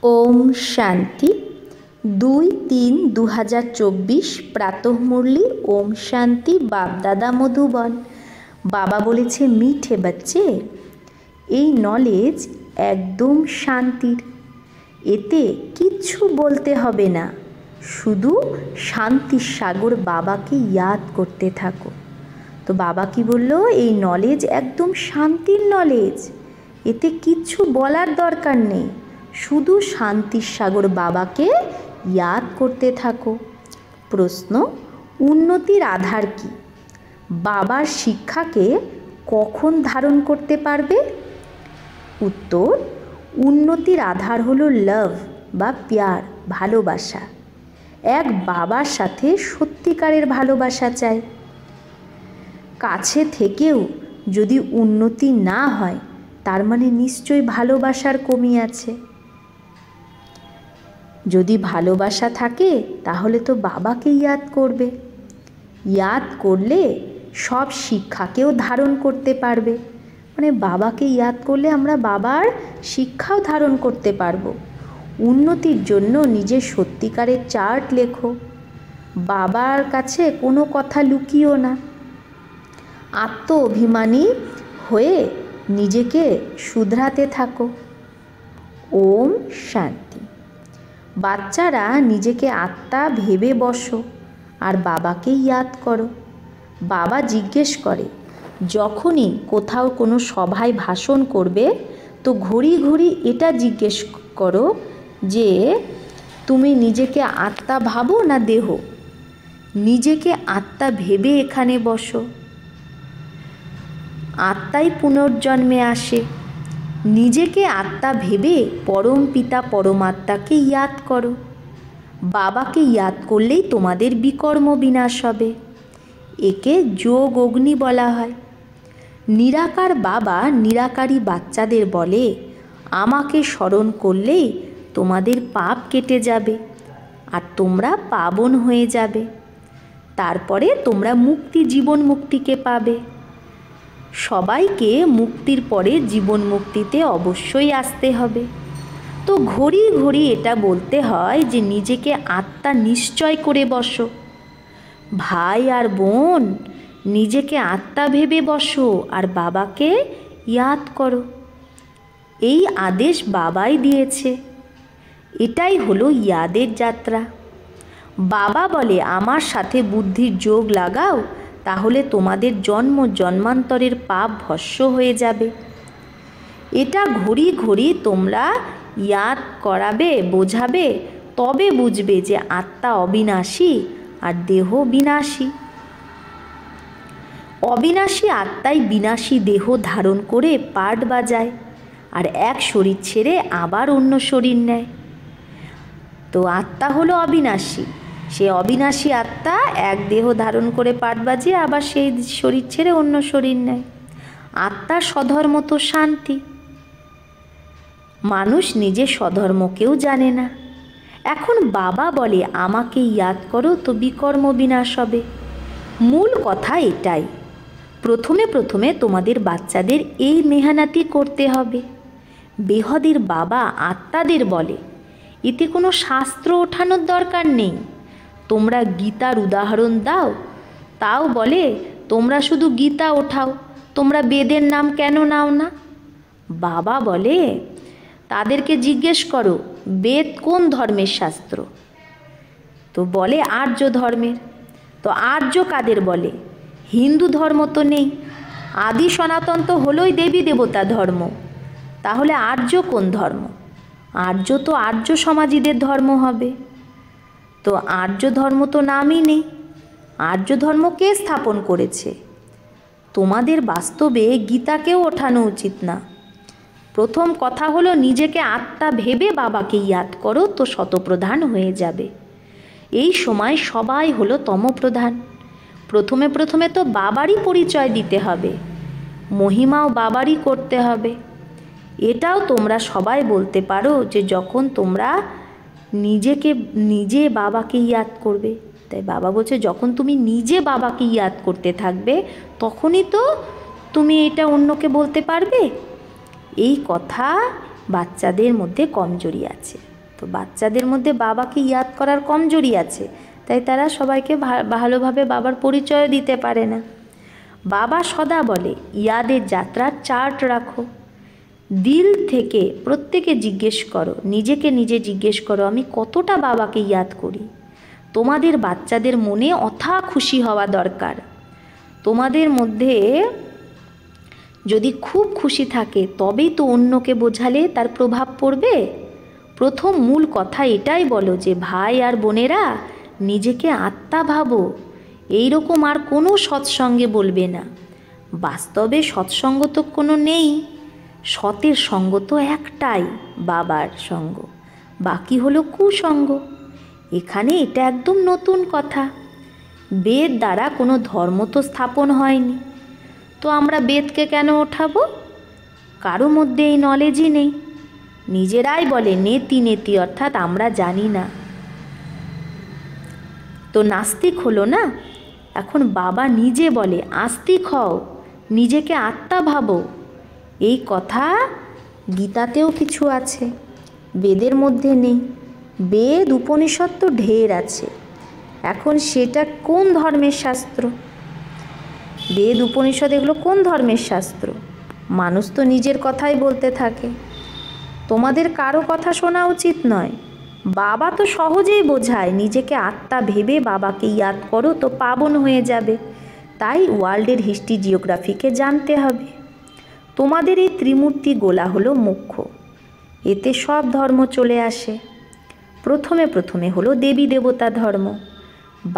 ওম শান্তি 2-3-2024 প্রাতঃমুরলি। ওম শান্তি। বাপদাদা মধুবন। বাবা বলেছে, মিঠে বাচ্চে, এই নলেজ একদম শান্তির। এতে কিচ্ছু বলতে হবে না, শুধু শান্তির সাগর বাবাকে ইয়াদ করতে থাকো। তো বাবা কি বলল? এই নলেজ একদম শান্তির নলেজ, এতে কিচ্ছু বলার দরকার নেই, শুধু শান্তির সাগর বাবাকে ইয়াদ করতে থাকো। প্রশ্ন: উন্নতির আধার কি? বাবার শিক্ষাকে কখন ধারণ করতে পারবে? উত্তর: উন্নতির আধার হলো লাভ বা প্যার, ভালোবাসা। এক বাবার সাথে সত্যিকারের ভালোবাসা চাই। কাছে থেকেও যদি উন্নতি না হয়, তার মানে নিশ্চয়ই ভালোবাসার কমি আছে। যদি ভালোবাসা থাকে তাহলে তো বাবাকে ইয়াদ করবে। ইয়াদ করলে সব শিক্ষাকেও ধারণ করতে পারবে। মানে বাবাকে ইয়াদ করলে আমরা বাবার শিক্ষাও ধারণ করতে পারবো। উন্নতির জন্য নিজের সত্যিকারের চার্ট লেখো। বাবার কাছে কোনো কথা লুকিও না। আত্ম অভিমানী হয়ে নিজেকে শুধরাতে থাকো। ওম শান্তি। বাচ্চারা নিজেকে আত্মা ভেবে বসো আর বাবাকে ইয়াদ করো। বাবা জিজ্ঞেস করে, যখনই কোথাও কোনো সভায় ভাষণ করবে তো ঘড়ি ঘড়ি এটা জিজ্ঞেস করো যে তুমি নিজেকে আত্মা ভাবো না দেহ। নিজেকে আত্মা ভেবে এখানে বসো। আত্মাই পুনর্জন্মে আসে। নিজেকে আত্মা ভেবে পরম পিতা পরমাত্মাকে ইয়াদ করো। বাবাকে ইয়াদ করলেই তোমাদের বিকর্ম বিনাশ হবে। একে যোগ অগ্নি বলা হয়। নিরাকার বাবা নিরাকারী বাচ্চাদের বলে, আমাকে স্মরণ করলেই তোমাদের পাপ কেটে যাবে আর তোমরা পাবন হয়ে যাবে। তারপরে তোমরা মুক্তি, জীবন মুক্তিকে পাবে। সবাইকে মুক্তির পরে জীবন মুক্তিতে অবশ্যই আসতে হবে। তো ঘড়ি ঘড়ি এটা বলতে হয় যে নিজেকে আত্মা নিশ্চয় করে বসো। ভাই আর বোন, নিজেকে আত্মা ভেবে বসো আর বাবাকে ইয়াদ করো। এই আদেশ বাবাই দিয়েছে। এটাই হলো ইয়াদের যাত্রা। বাবা বলে, আমার সাথে বুদ্ধির যোগ লাগাও, তাহলে তোমাদের জন্ম জন্মান্তরের পাপ ভস্ম হয়ে যাবে। এটা ঘড়ি ঘড়ি তোমরা ইয়াদ করাবে, বোঝাবে, তবে বুঝবে যে আত্মা অবিনাশী আর দেহ বিনাশী। অবিনাশী আত্মাই বিনাশী দেহ ধারণ করে পাট বাজায় আর এক শরীর ছেড়ে আবার অন্য শরীর নেয়। তো আত্মা হলো অবিনাশী। সে অবিনাশী আত্মা এক দেহ ধারণ করে পাট বাজিয়ে আবার সেই শরীর ছেড়ে অন্য শরীর নেয়। আত্মার স্বধর্ম তো শান্তি। মানুষ নিজের স্বধর্মকেও জানে না। এখন বাবা বলে, আমাকে ইয়াদ করো তো বিকর্ম বিনাশ হবে। মূল কথা এটাই। প্রথমে প্রথমে তোমাদের বাচ্চাদের এই মেহনতি করতে হবে। বেহদের বাবা আত্মাদের বলে, এতে কোনো শাস্ত্র ওঠানোর দরকার নেই। তোমরা গীতার উদাহরণ দাও, তাও বলে তোমরা শুধু গীতা ওঠাও, তোমরা বেদের নাম কেন নাও না? বাবা বলে, তাদেরকে জিজ্ঞেস করো বেদ কোন ধর্মের শাস্ত্র? তো বলে আর্য ধর্মের। তো আর্য কাদের বলে? হিন্দু ধর্ম তো নেই। আদি সনাতন তো হলোই দেবী দেবতা ধর্ম। তাহলে আর্য কোন ধর্ম? আর্য তো আর্য সমাজীদের ধর্ম হবে। তো আর্য ধর্ম তো নামই নেই। আর্য ধর্ম কে স্থাপন করেছে? তোমাদের বাস্তবে গীতাকেও ওঠানো উচিত না। প্রথম কথা হলো নিজেকে আত্মা ভেবে বাবাকে ইয়াদ করো, তো শতপ্রধান হয়ে যাবে। এই সময় সবাই হলো তমপ্রধান। প্রথমে প্রথমে তো বাবারই পরিচয় দিতে হবে, মহিমাও বাবারই করতে হবে। এটাও তোমরা সবাই বলতে পারো যে যখন তোমরা নিজে বাবাকে ইয়াদ করবে। তাই বাবা বলছে, যখন তুমি নিজে বাবাকে ইয়াদ করতে থাকবে তখনই তো তুমি এটা অন্যকে বলতে পারবে। এই কথা বাচ্চাদের মধ্যে কমজোরি আছে। তো বাচ্চাদের মধ্যে বাবাকে ইয়াদ করার কমজোরি আছে, তাই তারা সবাইকে ভালোভাবে বাবার পরিচয় দিতে পারে না। বাবা সদা বলে ইয়াদের যাত্রার চার্ট রাখো। দিল থেকে প্রত্যেকে জিজ্ঞেস করো, নিজেকে নিজে জিজ্ঞেস করো, আমি কতটা বাবাকে ইয়াদ করি। তোমাদের বাচ্চাদের মনে অথাক খুশি হওয়া দরকার। তোমাদের মধ্যে যদি খুব খুশি থাকে তবেই তো অন্যকে বোঝালে তার প্রভাব পড়বে। প্রথম মূল কথা এটাই বলো যে ভাই আর বোনেরা নিজেকে আত্মা ভাবো। এইরকম আর কোনো সৎসঙ্গে বলবে না। বাস্তবে সৎসঙ্গ তো কোনো নেই, সতের সঙ্গ তো একটাই, বাবার সঙ্গ, বাকি হলো কুসঙ্গ। এখানে এটা একদম নতুন কথা। বেদ দ্বারা কোনো ধর্ম তো স্থাপন হয়নি, তো আমরা বেদকে কেন ওঠাবো? কারো মধ্যে এই নলেজই নেই। নিজেরাই বলে নেতি নেতি, অর্থাৎ আমরা জানি না। তো নাস্তিক হলো না। এখন বাবা নিজে বলে আস্তিক হও, নিজেকে আত্মা ভাবো। এই কথা গীতাতেও কিছু আছে, বেদের মধ্যে নেই। বেদ উপনিষদ তো ঢের আছে। এখন সেটা কোন ধর্মের শাস্ত্র? বেদ উপনিষদ এগুলো কোন ধর্মের শাস্ত্র? মানুষ তো নিজের কথাই বলতে থাকে। তোমাদের কারো কথা শোনা উচিত নয়। বাবা তো সহজেই বোঝায়, নিজেকে আত্মা ভেবে বাবাকে ইয়াদ করো তো পাবন হয়ে যাবে। তাই ওয়ার্ল্ডের হিস্ট্রি জিওগ্রাফিকে জানতে হবে। তোমাদের এই ত্রিমূর্তি গোলা হলো মুখ্য, এতে সব ধর্ম চলে আসে। প্রথমে প্রথমে হলো দেবী দেবতা ধর্ম।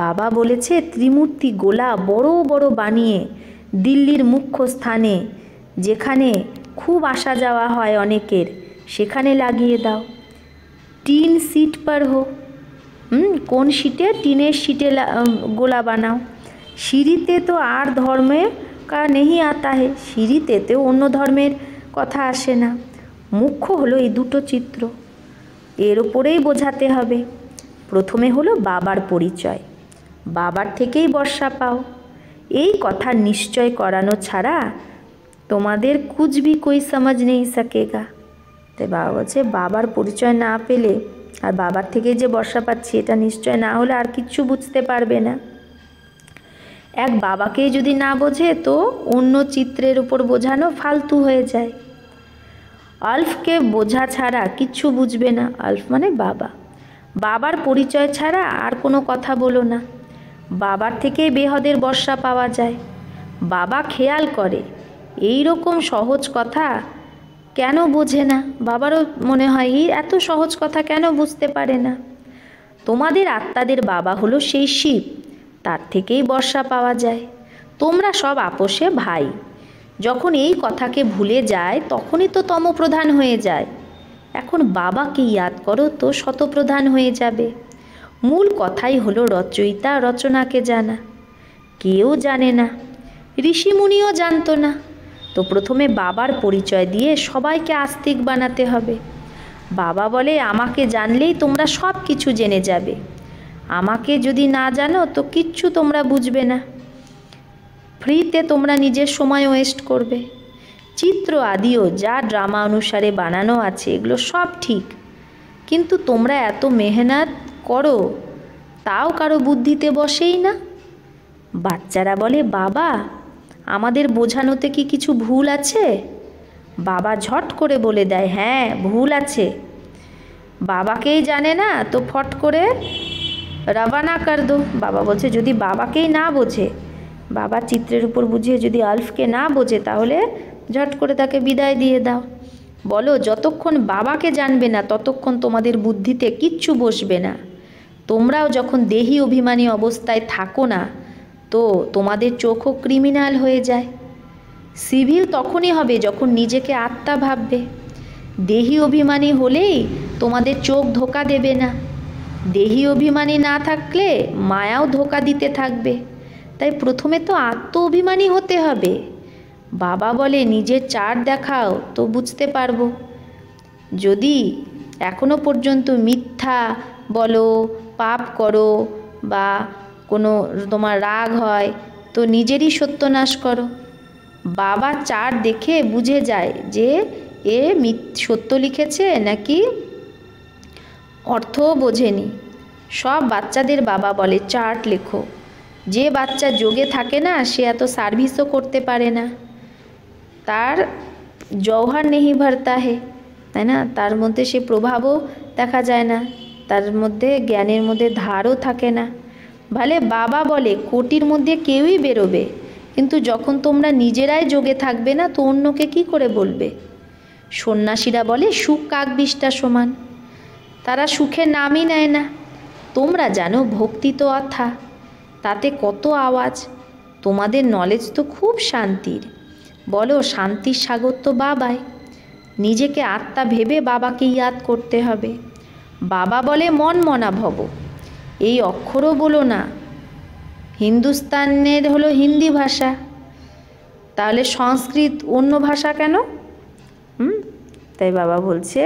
বাবা বলেছে ত্রিমূর্তি গোলা বড় বড় বানিয়ে দিল্লির মুখ্য স্থানে, যেখানে খুব আসা যাওয়া হয় অনেকের, সেখানে লাগিয়ে দাও। টিন सीट पर हो। কোন সিটে? টিনের সিটে গোলা বানাও। সিঁড়িতে তো আর ধর্মে কা নেই আতা হে, সিঁড়িতেও অন্য ধর্মের কথা আসে না। মুখ্য হলো এই দুটো চিত্র, এর ওপরেই বোঝাতে হবে। প্রথমে হলো বাবার পরিচয়, বাবার থেকেই বর্ষা পাও। এই কথা নিশ্চয় করানো ছাড়া তোমাদের কুছ ভি কোই সমাজ নেই সকেগা। তাই বাবা বলছে বাবার পরিচয় না পেলে আর বাবার থেকেই যে বর্ষা পাচ্ছি এটা নিশ্চয় না হলে আর কিচ্ছু বুঝতে পারবে না। এক বাবাকেই যদি না বোঝে তো অন্য চিত্রের উপর বোঝানো ফালতু হয়ে যায়। আলফকে বোঝা ছাড়া কিচ্ছু বুঝবে না। আলফ মানে বাবা। বাবার পরিচয় ছাড়া আর কোনো কথা বলো না। বাবার থেকেই বেহদের বর্ষা পাওয়া যায়। বাবা খেয়াল করে। এই রকম সহজ কথা কেন বোঝে না? বাবারও মনে হয় এই এত সহজ কথা কেন বুঝতে পারে না। তোমাদের আত্মাদের বাবা হলো সেই শিব, তার থেকেই বর্ষা পাওয়া যায়। তোমরা সব আপোষে ভাই। যখন এই কথাকে ভুলে যায় তখনই তো তমপ্রধান হয়ে যায়। এখন বাবাকে ইয়াদ করো তো শতপ্রধান হয়ে যাবে। মূল কথাই হলো রচয়িতা রচনাকে জানা। কেউ জানে না, ঋষিমুনিও জানতো না। তো প্রথমে বাবার পরিচয় দিয়ে সবাইকে আস্তিক বানাতে হবে। বাবা বলে আমাকে জানলেই তোমরা সব কিছু জেনে যাবে। আমাকে যদি না জানো তো কিচ্ছু তোমরা বুঝবে না। ফ্রিতে তোমরা নিজের সময় ওয়েস্ট করবে। চিত্র আদিও যা ড্রামা অনুসারে বানানো আছে এগুলো সব ঠিক, কিন্তু তোমরা এত মেহনত করো তাও কারো বুদ্ধিতে বসেই না। বাচ্চারা বলে বাবা আমাদের বোঝানোতে কি কিছু ভুল আছে? বাবা ঝট করে বলে দেয় হ্যাঁ ভুল আছে। বাবাকেই জানে না তো ফট করে রবানা কর দো। বাবা বলছে যদি বাবাকেই না বোঝে, বাবা চিত্রের উপর বুঝিয়ে যদি আলফকে না বোঝে তাহলে ঝট করে তাকে বিদায় দিয়ে দাও। বলো যতক্ষণ বাবাকে জানবে না ততক্ষণ তোমাদের বুদ্ধিতে কিচ্ছু বসবে না। তোমরাও যখন দেহি অভিমানী অবস্থায় থাকো না তো তোমাদের চোখও ক্রিমিনাল হয়ে যায়। সিভিল তখনই হবে যখন নিজেকে আত্মা ভাববে। দেহি অভিমানী হলেই তোমাদের চোখ ধোকা দেবে না। দেহি অভিমানী না থাকলে মায়াও ধোকা দিতে থাকবে। তাই প্রথমে তো আত্ম অভিমানী হতে হবে। বাবা বলে নিজের চার্ট দেখাও তো বুঝতে পারবো। যদি এখনো পর্যন্ত মিথ্যা বলো, পাপ করো বা কোনো তোমার রাগ হয় তো নিজেরই সত্যনাশ করো। বাবা চার্ট দেখে বুঝে যায় যে এ সত্য লিখেছে নাকি অর্থও বোঝেনি। সব বাচ্চাদের বাবা বলে চার্ট লেখো। যে বাচ্চা যোগে থাকে না সে এত সার্ভিসও করতে পারে না, তার জওহর নেহি ভরতা হে, তাই না? তার মধ্যে সে প্রভাবও দেখা যায় না, তার মধ্যে জ্ঞানের মধ্যে ধারও থাকে না। ভালে বাবা বলে কোটির মধ্যে কেউই বেরোবে, কিন্তু যখন তোমরা নিজেরাই যোগে থাকবে না তো অন্যকে কি করে বলবে? সন্ন্যাসীরা বলে সুখ কাকবিষ্টা সমান, তারা সুখের নামই নেয় না। তোমরা জানো ভক্তি তো অথা, তাতে কত আওয়াজ। তোমাদের নলেজ তো খুব শান্তির, বলো শান্তির সাগর তো বাবাই। নিজেকে আত্মা ভেবে বাবাকে ইয়াদ করতে হবে। বাবা বলে মন মনা ভব, এই অক্ষরও বলো না। হিন্দুস্তানের হলো হিন্দি ভাষা, তাহলে সংস্কৃত অন্য ভাষা কেন? তাই বাবা বলছে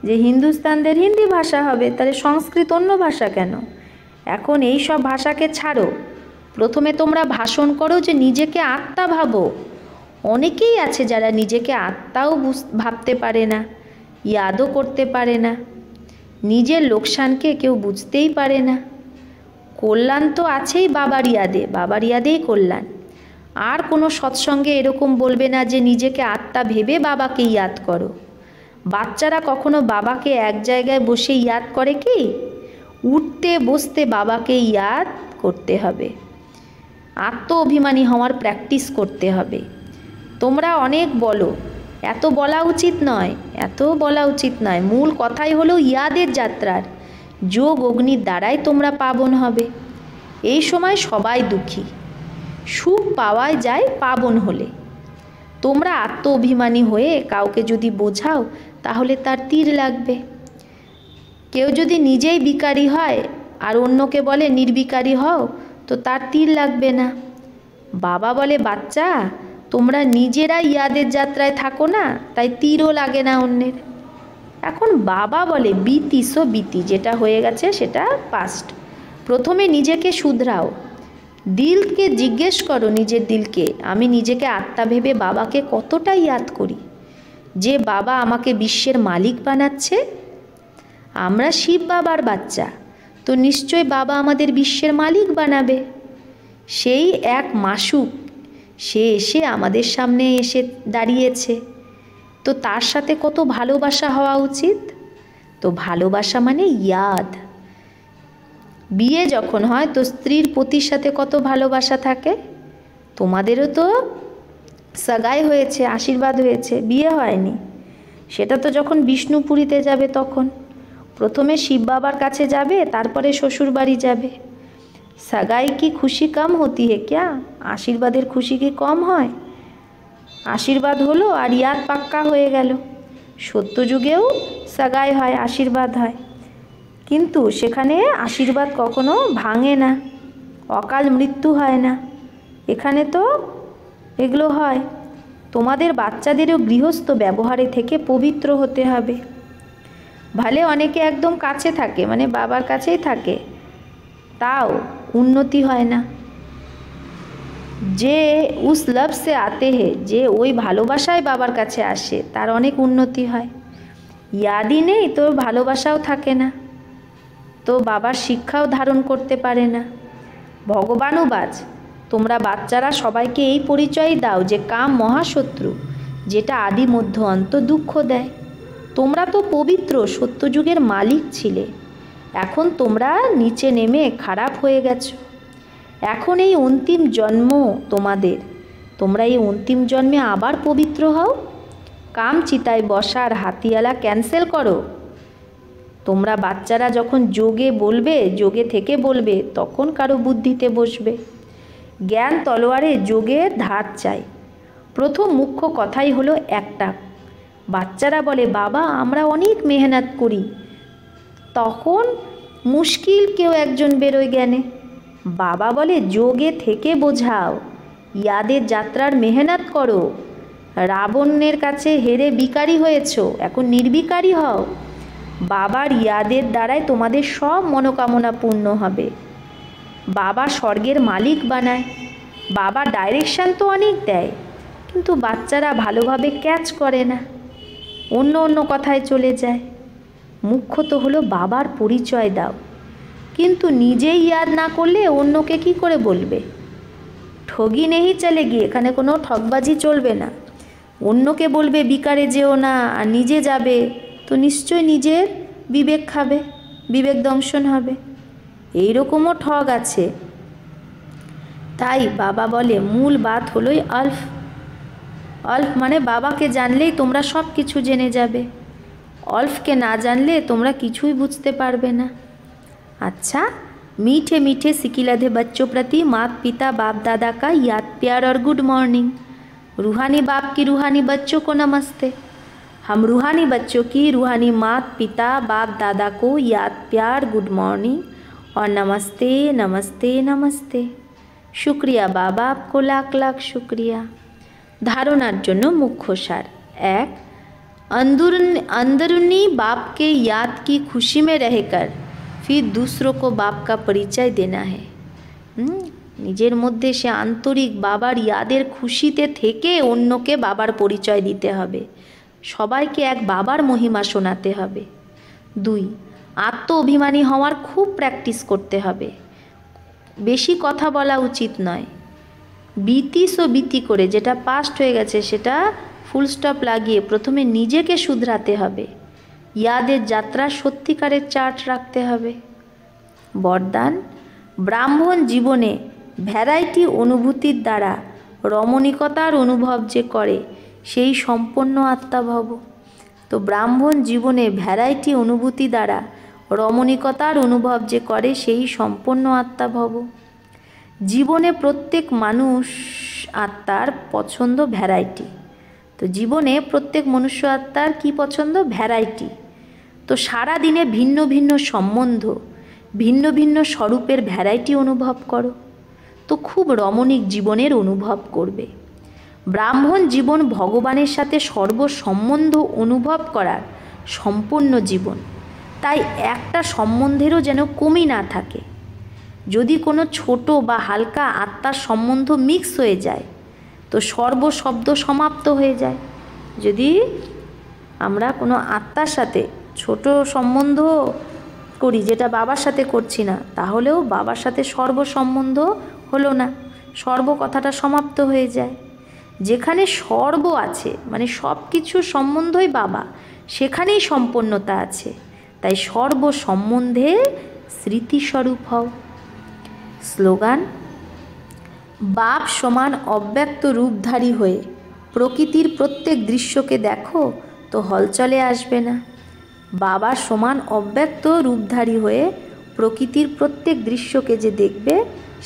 যে হিন্দুস্তানদের হিন্দি ভাষা হবে, তাহলে সংস্কৃত অন্য ভাষা কেন? এখন এই সব ভাষাকে ছাড়ো, প্রথমে তোমরা ভাষণ করো যে নিজেকে আত্মা ভাবো। অনেকেই আছে যারা নিজেকে আত্মাও ভাবতে পারে না, ইয়াদও করতে পারে না, নিজের লোকসানকে কেউ বুঝতেই পারে না। কল্যাণ তো আছেই বাবার ইয়াদে, বাবার ইয়াদেই কল্যাণ। আর কোনো সৎসঙ্গে এরকম বলবে না যে নিজেকে আত্মা ভেবে বাবাকে ইয়াদ করো। বাচ্চারা কখনো বাবাকে এক জায়গায় বসে ইয়াদ করে কি? উঠতে বসতে বাবাকে ইয়াদ করতে হবে, আত্ম অভিমানী হওয়ার প্র্যাকটিস করতে হবে। তোমরা অনেক বলো, এত বলা উচিত নয়, এত বলা উচিত নয়। মূল কথাই হলো ইয়াদের যাত্রার যোগ অগ্নির দ্বারাই তোমরা পাবন হবে। এই সময় সবাই দুঃখী, সুখ পাওয়া যায় পাবন হলে। তোমরা আত্ম অভিমানী হয়ে কাউকে যদি বোঝাও তাহলে তার তীর লাগবে। কেউ যদি নিজেই বিকারী হয় আর অন্যকে বলে নির্বিকারী হও, তো তার তীর লাগবে না। বাবা বলে বাচ্চা তোমরা নিজেরা ইয়াদের যাত্রায় থাকো না, তাই তীরও লাগে না অন্যের। এখন বাবা বলে বিতি সো বিতি, যেটা হয়ে গেছে সেটা পাস্ট। প্রথমে নিজেকে শুধরাও, দিলকে জিজ্ঞেস করো নিজের দিলকে, আমি নিজেকে আত্মা ভেবে বাবাকে কতটা ইয়াদ করি, যে বাবা আমাকে বিশ্বের মালিক বানাচ্ছে। আমরা শিব বাবার বাচ্চা, তো নিশ্চয় বাবা আমাদের বিশ্বের মালিক বানাবে। সেই এক মাসুক, সে এসে আমাদের সামনে এসে দাঁড়িয়েছে, তো তার সাথে কত ভালোবাসা হওয়া উচিত। তো ভালোবাসা মানে ইয়াদ। বিয়ে যখন হয় তো স্ত্রীর পতির সাথে কত ভালোবাসা থাকে। তোমাদেরও তো সাগাই হয়েছে, আশীর্বাদ হয়েছে, বিয়ে হয়নি। সেটা তো যখন বিষ্ণুপুরীতে যাবে তখন প্রথমে শিব বাবার কাছে যাবে, তারপরে শ্বশুর বাড়ি যাবে। সাগাই কি খুশি কম হতি হে ক্যা? আশীর্বাদের খুশি কি কম হয়? আশীর্বাদ হলো আর ইয়াদ পাক্কা হয়ে গেল। সত্যযুগেও সাগাই হয়, আশীর্বাদ হয়, কিন্তু সেখানে আশীর্বাদ কখনো ভাঙে না, অকাল মৃত্যু হয় না। এখানে তো এগুলো হয়। তোমাদের বাচ্চাদেরও গৃহস্থ ব্যবহারে থেকে পবিত্র হতে হবে। ভালে অনেকে একদম কাছে থাকে, মানে বাবার কাছেই থাকে, তাও উন্নতি হয় না। যে উস লব সে আতে হে, যে ওই ভালোবাসায় বাবার কাছে আসে, তার অনেক উন্নতি হয়। ইয়াদই নেই তো ভালোবাসাও থাকে না, তো বাবার শিক্ষাও ধারণ করতে পারে না। ভগবানুবাজ, তোমরা বাচ্চারা সবাইকে এই পরিচয় দাও যে কাম মহাশত্রু, যেটা আদি মধ্য অন্ত দুঃখ দেয়। তোমরা তো পবিত্র সত্যযুগের মালিক ছিলে, এখন তোমরা নিচে নেমে খারাপ হয়ে গেছো। এখন এই অন্তিম জন্ম তোমাদের, তোমরা এই অন্তিম জন্মে আবার পবিত্র হও। কাম চিতায় বসার হাতিয়ালা ক্যান্সেল করো। তোমরা বাচ্চারা যখন যোগে বলবে, যোগে থেকে বলবে, তখন কারো বুদ্ধিতে বসবে। জ্ঞান তলোয়ারে যোগের ধার চাই। প্রথম মুখ্য কথাই হলো একটা। বাচ্চারা বলে বাবা আমরা অনেক মেহনত করি, তখন মুশকিল কেউ একজন বেরোয় জ্ঞানে। বাবা বলে যোগে থেকে বোঝাও, ইয়াদের যাত্রার মেহনত করো। রাবণের কাছে হেরে বিকারী হয়েছো, এখন নির্বিকারী হও। বাবার ইয়াদের দ্বারাই তোমাদের সব মনোকামনা পূর্ণ হবে। বাবা স্বর্গের মালিক বানায়, বাবা ডাইরেকশান তো অনেক দেয়, কিন্তু বাচ্চারা ভালোভাবে ক্যাচ করে না। অন্য অন্য কথায় চলে যায়। মুখ্য তো হলো বাবার পরিচয় দাও, কিন্তু নিজেই ইয়াদ না করলে অন্যকে কি করে বলবে? ঠগি নেই চলেগি, এখানে কোনো ঠগবাজি চলবে না। অন্যকে বলবে বিকারে যেও না, আর নিজে যাবে তো নিশ্চয় নিজের বিবেক খাবে, বিবেক দংশন হবে। এইরকমও ঠগ আছে। তাই বাবা বলে মূল বাত হলোই অল্প। অল্প মানে বাবাকে জানলেই তোমরা সব কিছু জেনে যাবে, অল্পকে না জানলে তোমরা কিছুই বুঝতে পারবে না। अच्छा, मीठे मीठे सिकिलधे बच्चों प्रति माता पिता बाप दादा का याद प्यार और गुड मॉर्निंग। रूहानी बाप की रूहानी बच्चों को नमस्ते। हम रूहानी बच्चों की रूहानी माता पिता बाप दादा को याद प्यार गुड मॉर्निंग और नमस्ते नमस्ते नमस्ते। शुक्रिया बाबा, आपको लाख लाख शुक्रिया। धारणार जन्य मुख्य सार। एक, अंदरूनी बाप के याद की खुशी में रहकर फिर दूसरों को बाप का परिचय देना है। নিজের মধ্যে সে আন্তরিক বাবার ইয়াদের খুশিতে থেকে অন্যকে বাবার পরিচয় দিতে হবে, সবাইকে এক বাবার মহিমা শোনাতে হবে। 2, আত্ম অভিমানী হওয়ার খুব প্র্যাকটিস করতে হবে। বেশি কথা বলা উচিত নয়। বিতি করে যেটা পাস্ট হয়ে গেছে সেটা ফুল স্টপ লাগিয়ে প্রথমে নিজেকে শুধরাতে হবে। ইয়াদের যাত্রা সত্যিকারের চার্ট রাখতে হবে। বরদান, ব্রাহ্মণ জীবনে ভ্যারাইটি অনুভূতির দ্বারা রমণিকতার অনুভব যে করে সেই সম্পন্ন আত্মা ভব। তো ব্রাহ্মণ জীবনে ভ্যারাইটি অনুভূতি দ্বারা রমণিকতার অনুভব যে করে সেই সম্পন্ন আত্মা ভব। জীবনে প্রত্যেক মানুষ আত্মার পছন্দ ভ্যারাইটি। তো জীবনে প্রত্যেক মনুষ্য আত্মার কী পছন্দ? ভ্যারাইটি। তো সারা দিনে ভিন্ন ভিন্ন সম্বন্ধ, ভিন্ন ভিন্ন স্বরূপের ভ্যারাইটি অনুভব করো, তো খুব রমণীক জীবনের অনুভব করবে। ব্রাহ্মণ জীবন ভগবানের সাথে সর্বসম্বন্ধ অনুভব করার সম্পূর্ণ জীবন। তাই একটা সম্বন্ধেরও যেন কমি না থাকে। যদি কোনো ছোট বা হালকা আত্মার সম্বন্ধ মিক্স হয়ে যায় তো সর্বশব্দ সমাপ্ত হয়ে যায়। যদি আমরা কোনো আত্মার সাথে ছোট সম্বন্ধ করি যেটা বাবার সাথে করছি না, তাহলেও বাবার সাথে সর্বসম্বন্ধ হলো না, সর্ব কথাটা সমাপ্ত হয়ে যায়। যেখানে সর্ব আছে মানে সব কিছুর সম্বন্ধই বাবা, সেখানেই সম্পন্নতা আছে। তাই সর্ব সম্বন্ধে স্মৃতিস্বরূপ হও। স্লোগান, বাপ সমান অব্যক্ত রূপধারী হয়ে প্রকৃতির প্রত্যেক দৃশ্যকে দেখো তো হলচলে আসবে না। বাবার সমান অব্যক্ত রূপধারী হয়ে প্রকৃতির প্রত্যেক দৃশ্যকে যে দেখবে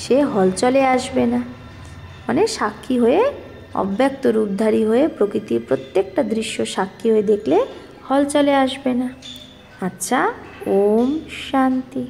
সে হলচলে আসবে না। মানে সাক্ষী হয়ে, অব্যক্ত রূপধারী হয়ে প্রকৃতির প্রত্যেকটা দৃশ্য সাক্ষী হয়ে দেখলে হলচলে আসবে না। আচ্ছা, ওম শান্তি।